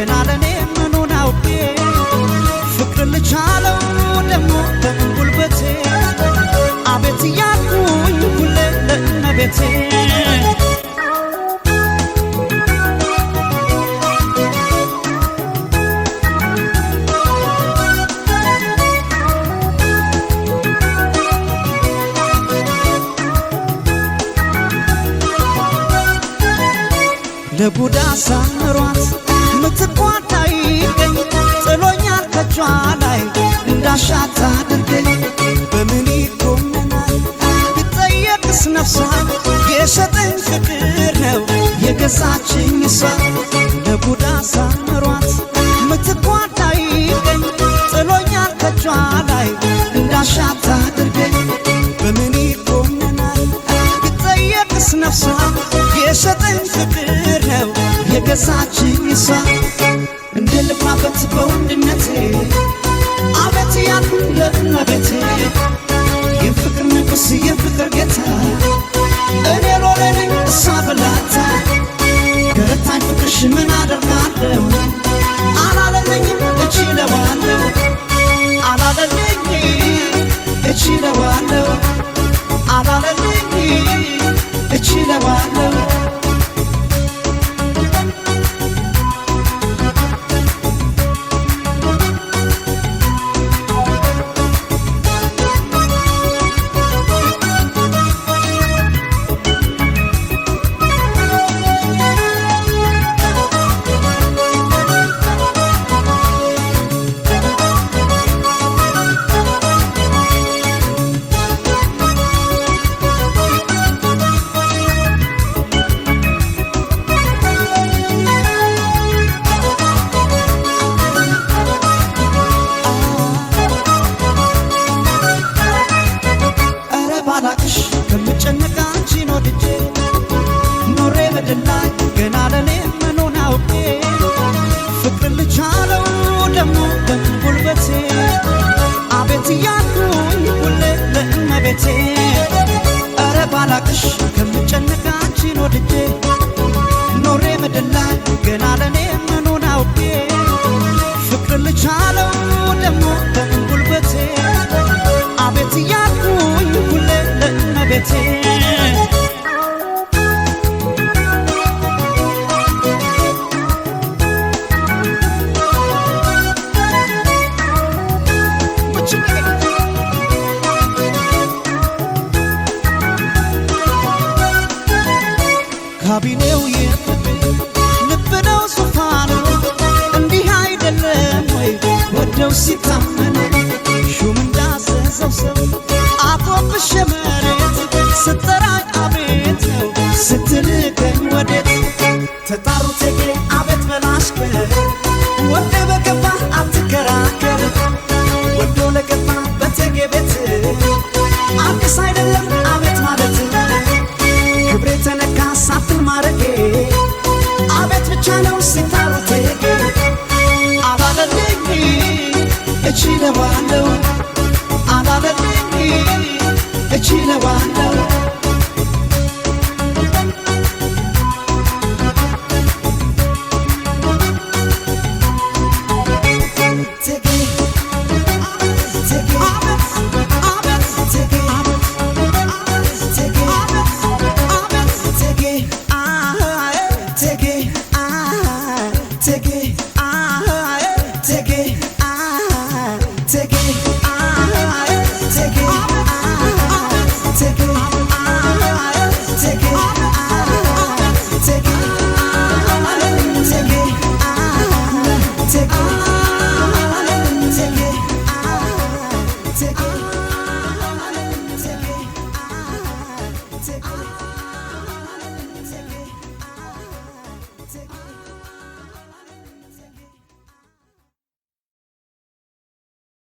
ገና ለኔ ምኑን አውቄ ፍቅር ልቻለው ደሞ በጉልበቴ አቤት እያልኩኝ ሁሌ ለእመቤቴ ለቡዳ ሳምሯት ምትኳታ ይገኝ ጥሎኛል ከጇ ላይ እንዳሻት አድርገኝ በምን ይጎመናል ብጠየቅስ ነፍሷ የሸጠኝ ፍቅር ነው የገዛችኝ እሷ ለቡዳ ሳምሯት ምትኳታ ይገኝ ጥሎኛል ከጇ ላይ እንዳሻት አድርገኝ በምን ይጎመናል ብጠየቅስ ነፍሷ የሸጠኝ ፍቅር ነው የገዛችኝ እሷ እንደልፋበት በወንድነቴ አቤት ያልኩኝ ለእመቤቴ የፍቅር ንጉሥ የፍቅር ጌታ እኔ ሎሌ ነኝ እሷ በላታ ገረታኝ ፍቅርሽ ምን አደርጋለሁ አላለለኝም እችለዋለሁ አላለለኝ እችለዋለሁ አላለለኝ እችለዋለሁ ከምጨነቅ አንቺን ወድጄ ኖሬ በድል ላይ ገና ለኔ ምኑን አውቄ ፍቅር ልቻለው ደሞ በጉልበቴ አቤት እያልኩኝ ሁሌ ለእመቤቴ ኧረ ባላቅሽ ከምጨነቅ አንቺን ወድጄ ኖሬ በድል ላይ ገና ለኔ ምኑን አውቄ ፍቅር ልቻለው ደሞ በጉልበቴ አቤት እያልኩኝ ሁሌ ለእመቤቴ ካቢኔው የፍቅር ልብ ነው ዙፋኑ እንዲህ አይደለም ወይ ወደው ሲታመኑ ሹም እንዳዘዘው ሰው አፎብሽ መሬት ስትጠራኝ አቤት ነው ስትልከኝ ወዴት ተጣሩ ተጌ አቤት በላሽከር ወደ በገባ አትከራከር ወዶ ለገባ በተጌ ቤት አዲስ አይደለም አቤት ማለት ክብሬ ተነካ ሳትን ማረጌ አቤት ብቻ ነው ሲታሩ ተጌ አላለልኝ እችለዋለሁ አላለልኝ እችለዋለሁ